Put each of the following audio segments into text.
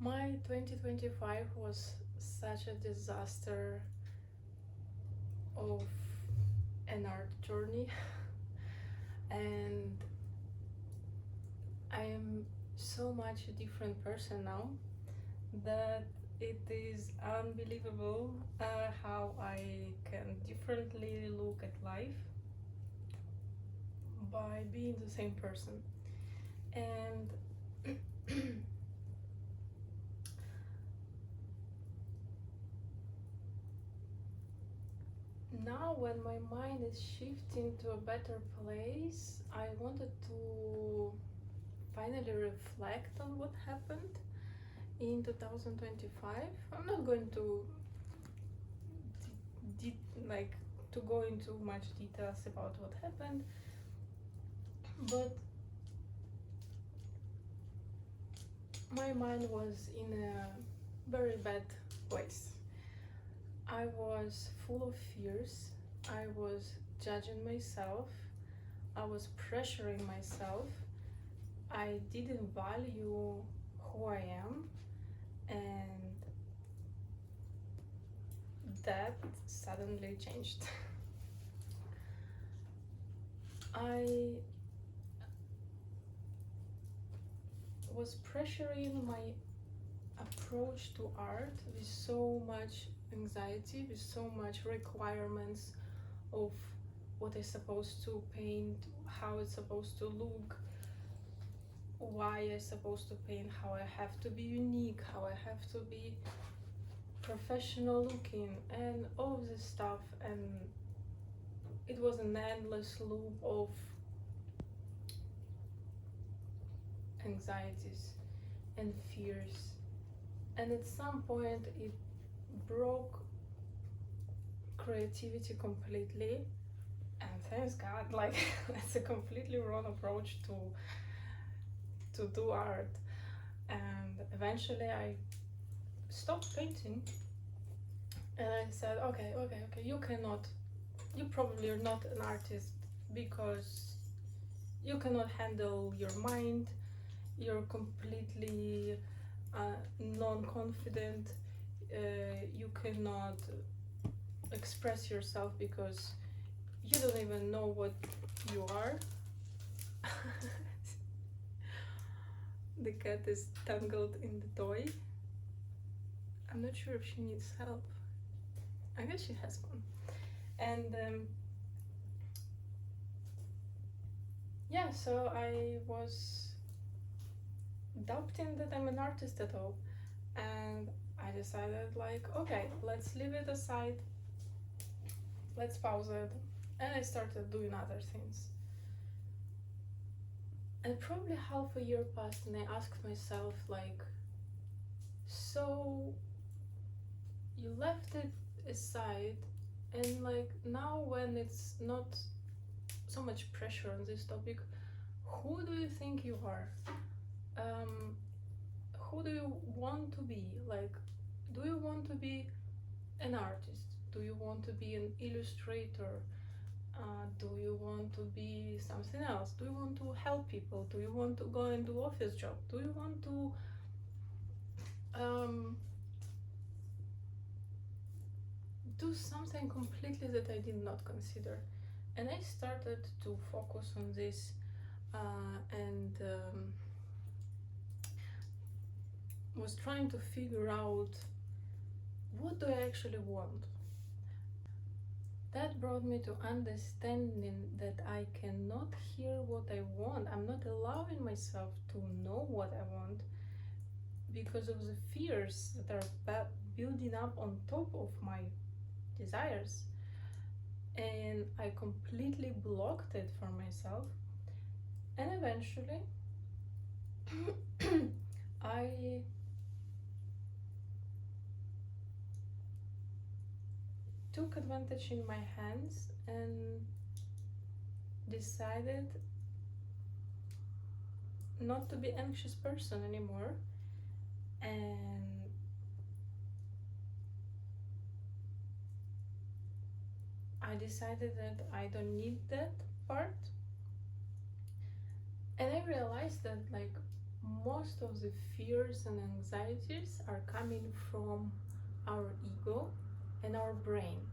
My 2025 was such a disaster of an art journey, and I am so much a different person now that it is unbelievable how I can differently look at life by being the same person. And now when my mind is shifting to a better place, I wanted to finally reflect on what happened in 2025. I'm not going to like to go into much details about what happened, but my mind was in a very bad place. I was full of fears. I was judging myself. I was pressuring myself. I didn't value who I am, and that suddenly changed. I was pressuring my approach to art with so much anxiety, with so much requirements of what I'm supposed to paint, how it's supposed to look, why I'm supposed to paint, how I have to be unique, how I have to be professional looking, and all of this stuff. And it was an endless loop of anxieties and fears. And at some point, it broke creativity completely. And thanks God, like that's a completely wrong approach to do art. And eventually, I stopped painting, and I said, okay, you probably are not an artist because you cannot handle your mind, you're completely non-confident, you cannot express yourself because you don't even know what you are. The cat is tangled in the toy. I'm not sure if she needs help. I guess she has one. And yeah, so I was doubting that I'm an artist at all. And I decided, like, okay, let's leave it aside, let's pause it. And I started doing other things. And probably half a year passed, and I asked myself, like, so you left it aside, and like now when it's not so much pressure on this topic, who do you think you are? Who do you want to be? Like, do you want to be an artist? Do you want to be an illustrator? Do you want to be something else? Do you want to help people? Do you want to go and do office job? Do you want to do something completely that I did not consider? And I started to focus on this, and was trying to figure out, what do I actually want? That brought me to understanding that I cannot hear what I want. I'm not allowing myself to know what I want because of the fears that are building up on top of my desires. And I completely blocked it for myself. And eventually, I took advantage in my hands and decided not to be anxious person anymore, and I decided that I don't need that part. And I realized that, like, most of the fears and anxieties are coming from our ego and our brain.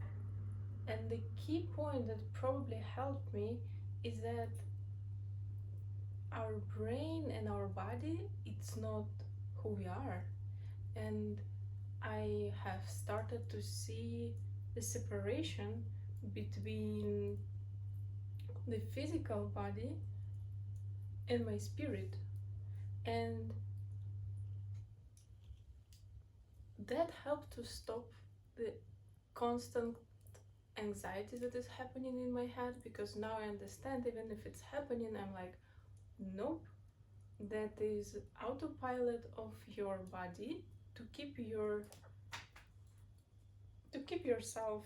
And the key point that probably helped me is that our brain and our body, it's not who we are. And I have started to see the separation between the physical body and my spirit. And that helped to stop the constant anxiety that is happening in my head, because now I understand, even if it's happening, I'm like, nope, that is autopilot of your body to keep yourself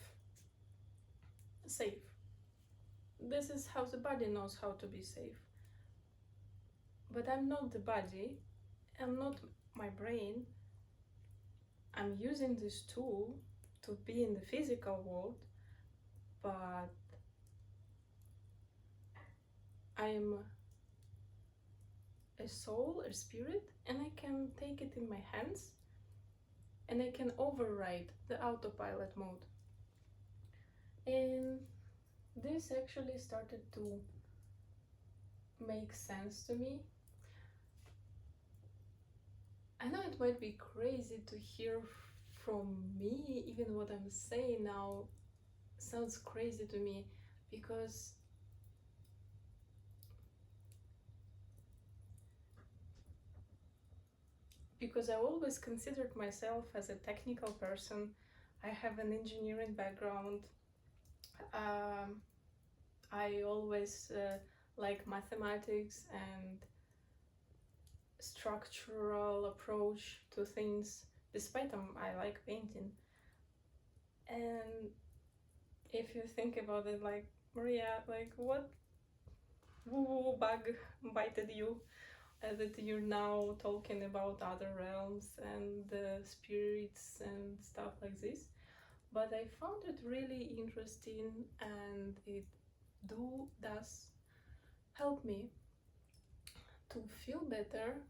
safe. This is how the body knows how to be safe. But I'm not the body, I'm not my brain. I'm using this tool to be in the physical world, but I'm a soul, a spirit, and I can take it in my hands and I can override the autopilot mode. And this actually started to make sense to me. I know it might be crazy to hear from me, even what I'm saying now sounds crazy to me, because I always considered myself as a technical person. I have an engineering background. I always like mathematics and structural approach to things, despite I like painting. And if you think about it, like, Maria, like, what woo-woo bug bited you that you're now talking about other realms and spirits and stuff like this? But I found it really interesting, and it does help me to feel better.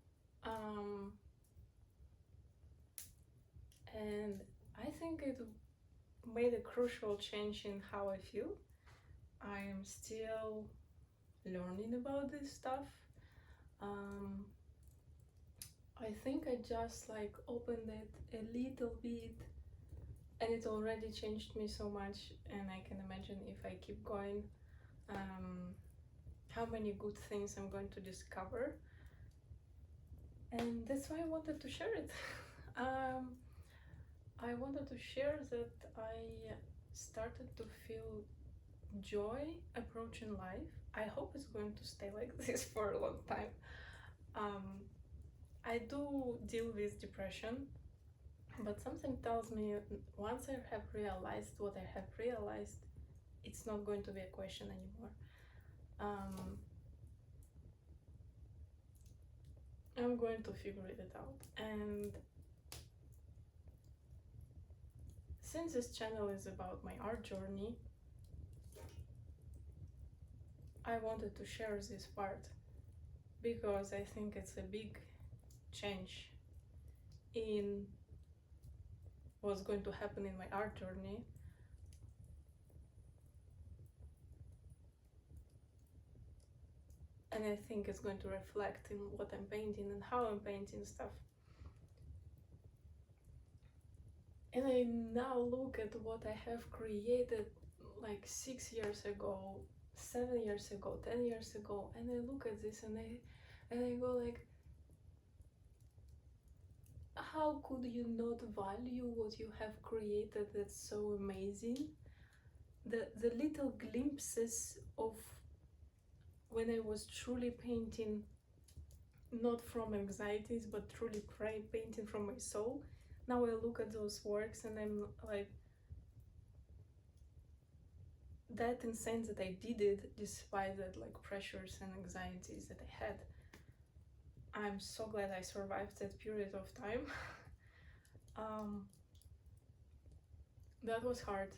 And I think it made a crucial change in how I feel. I am still learning about this stuff. I think I just like opened it a little bit, and it already changed me so much, and I can imagine if I keep going, how many good things I'm going to discover. And that's why I wanted to share it. I wanted to share that I started to feel joy approaching life. I hope it's going to stay like this for a long time. I do deal with depression, but something tells me once I have realized what I have realized, it's not going to be a question anymore. I'm going to figure it out. And since this channel is about my art journey, I wanted to share this part because I think it's a big change in what's going to happen in my art journey. And I think it's going to reflect in what I'm painting and how I'm painting stuff. And I now look at what I have created like 6 years ago, 7 years ago, 10 years ago, and I look at this and I go like, how could you not value what you have created that's so amazing? The little glimpses of when I was truly painting, not from anxieties, but truly painting from my soul. Now I look at those works and I'm like, that insane that I did it despite that like pressures and anxieties that I had. I'm so glad I survived that period of time. That was hard,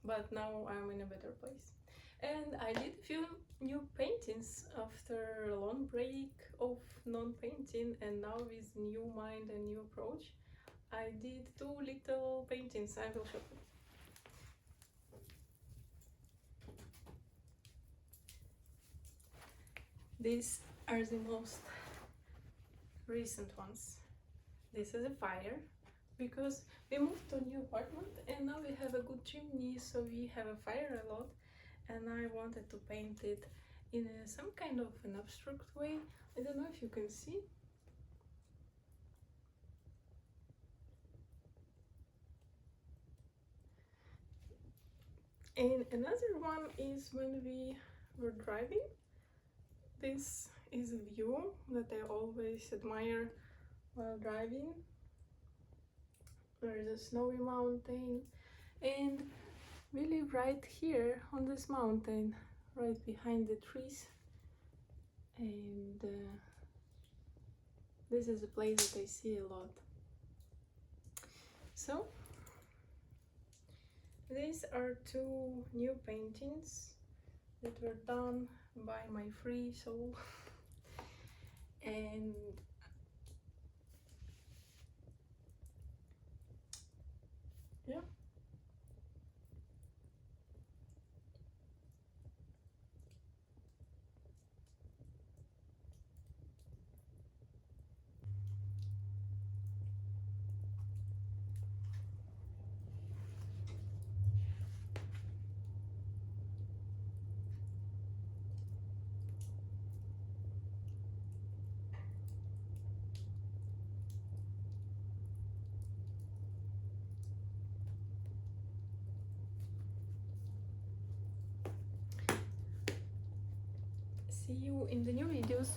but now I'm in a better place. And I did a few new paintings after a long break of non-painting, and now with new mind and new approach. I did 2 little paintings. I will show you. These are the most recent ones. This is a fire, because we moved to a new apartment and now we have a good chimney, so we have a fire a lot, and I wanted to paint it in some kind of an abstract way. I don't know if you can see. And another one is when we were driving. This is a view that I always admire while driving. There is a snowy mountain, and we live right here on this mountain, right behind the trees. And this is a place that I see a lot. So these are 2 new paintings that were done by my free soul. And yeah, see you in the new videos.